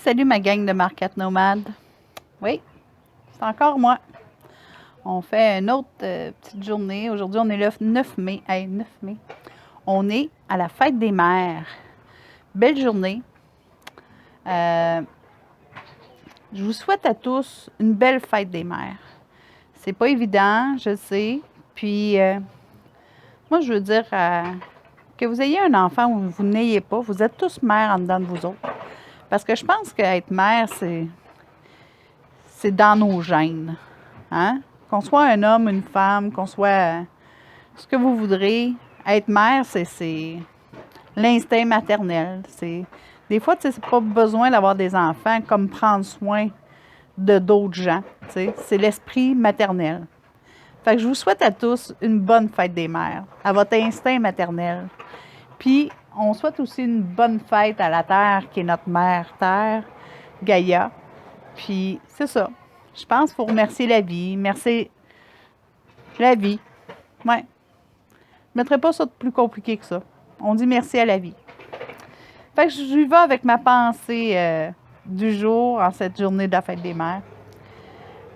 Salut ma gang de Marquette Nomade. Oui, c'est encore moi. On fait une autre petite journée. Aujourd'hui, on est le 9 mai. Hey, 9 mai. On est à la fête des mères. Belle journée. Je vous souhaite à tous une belle fête des mères. C'est pas évident, je sais. Puis, moi, je veux dire que vous ayez un enfant ou vous n'ayez pas, vous êtes tous mères en dedans de vous autres. Parce que je pense qu'être mère, c'est dans nos gènes. Hein? Qu'on soit un homme, une femme, qu'on soit ce que vous voudrez, être mère, c'est l'instinct maternel. Des fois, c'est pas besoin d'avoir des enfants comme prendre soin de d'autres gens. C'est l'esprit maternel. Fait que je vous souhaite à tous une bonne fête des mères, à votre instinct maternel. Puis, on souhaite aussi une bonne fête à la Terre, qui est notre mère Terre, Gaïa. Puis, c'est ça. Je pense qu'il faut remercier la vie. Merci la vie. Ouais. Je ne mettrai pas ça de plus compliqué que ça. On dit merci à la vie. Fait que je vais avec ma pensée du jour en cette journée de la fête des mères.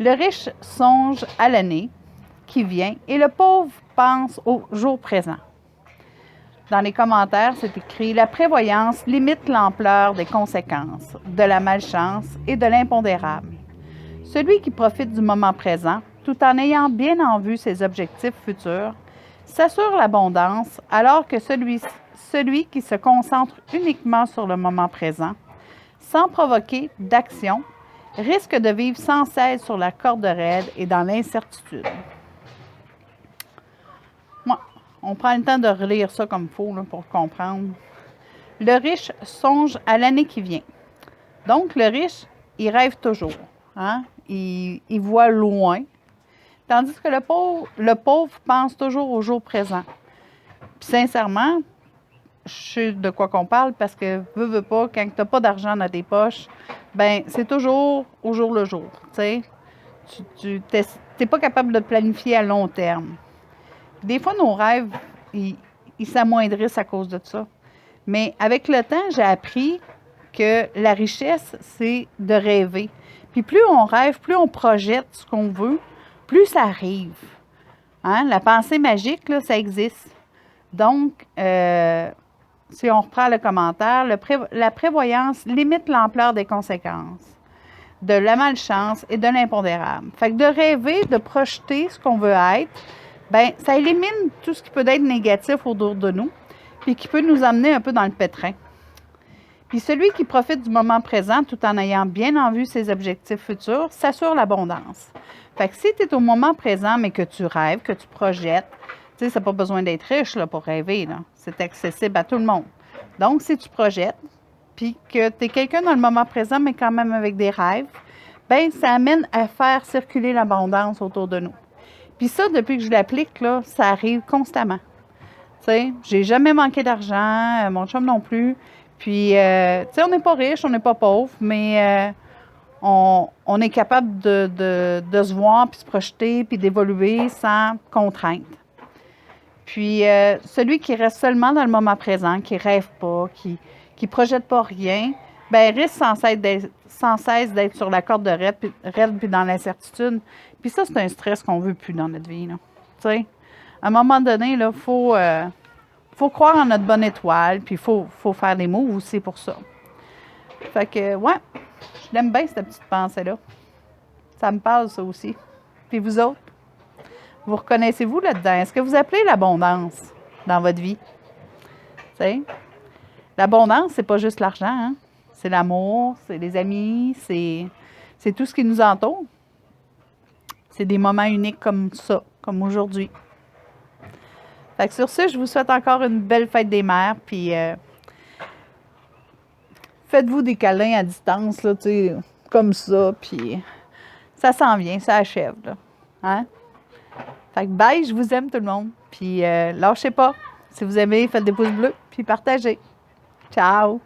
Le riche songe à l'année qui vient et le pauvre pense au jour présent. Dans les commentaires, c'est écrit « La prévoyance limite l'ampleur des conséquences, de la malchance et de l'impondérable. Celui qui profite du moment présent, tout en ayant bien en vue ses objectifs futurs, s'assure l'abondance, alors que celui qui se concentre uniquement sur le moment présent, sans provoquer d'action, risque de vivre sans cesse sur la corde raide et dans l'incertitude. » On prend le temps de relire ça comme il faut là, pour comprendre. Le riche songe à l'année qui vient. Donc, le riche, il rêve toujours. Hein? Il voit loin. Tandis que le pauvre pense toujours au jour présent. Puis, sincèrement, je sais de quoi qu'on parle parce que, veux pas, quand tu n'as pas d'argent dans tes poches, ben c'est toujours au jour le jour. Tu n'es pas capable de planifier à long terme. Des fois, nos rêves, ils s'amoindrissent à cause de ça. Mais avec le temps, j'ai appris que la richesse, c'est de rêver. Puis plus on rêve, plus on projette ce qu'on veut, plus ça arrive. Hein? La pensée magique, là, ça existe. Donc, si on reprend le commentaire, la prévoyance limite l'ampleur des conséquences, de la malchance et de l'impondérable. Fait que de rêver, de projeter ce qu'on veut être, ben ça élimine tout ce qui peut être négatif autour de nous, puis qui peut nous amener un peu dans le pétrin. Puis celui qui profite du moment présent tout en ayant bien en vue ses objectifs futurs s'assure l'abondance. Fait que si tu es au moment présent, mais que tu rêves, que tu projettes, tu sais, ça n'a pas besoin d'être riche là, pour rêver. Là. C'est accessible à tout le monde. Donc, si tu projettes, puis que tu es quelqu'un dans le moment présent, mais quand même avec des rêves, bien, ça amène à faire circuler l'abondance autour de nous. Puis ça, depuis que je l'applique, là, ça arrive constamment. Tu sais, j'ai jamais manqué d'argent, mon chum non plus. Puis, tu sais, on n'est pas riche, on n'est pas pauvre, mais on est capable de se voir, puis se projeter, puis d'évoluer sans contrainte. Puis, celui qui reste seulement dans le moment présent, qui ne rêve pas, qui ne projette pas rien, bien, risque sans cesse d'être sur la corde de raide, puis dans l'incertitude. Puis ça, c'est un stress qu'on ne veut plus dans notre vie. Tu sais, à un moment donné, il faut croire en notre bonne étoile, puis il faut faire des moves aussi pour ça. Fait que, ouais, je l'aime bien, cette petite pensée-là. Ça me parle, ça aussi. Puis vous autres, vous reconnaissez-vous là-dedans? Est-ce que vous appelez l'abondance dans votre vie? Tu sais, l'abondance, c'est pas juste l'argent, hein? C'est l'amour, c'est les amis, c'est tout ce qui nous entoure. C'est des moments uniques comme ça, comme aujourd'hui. Fait que sur ce, je vous souhaite encore une belle fête des mères, puis faites-vous des câlins à distance, là, tu sais, comme ça, puis ça s'en vient, ça achève, là. Hein? Fait que bye, je vous aime tout le monde, puis lâchez pas. Si vous aimez, faites des pouces bleus, puis partagez. Ciao!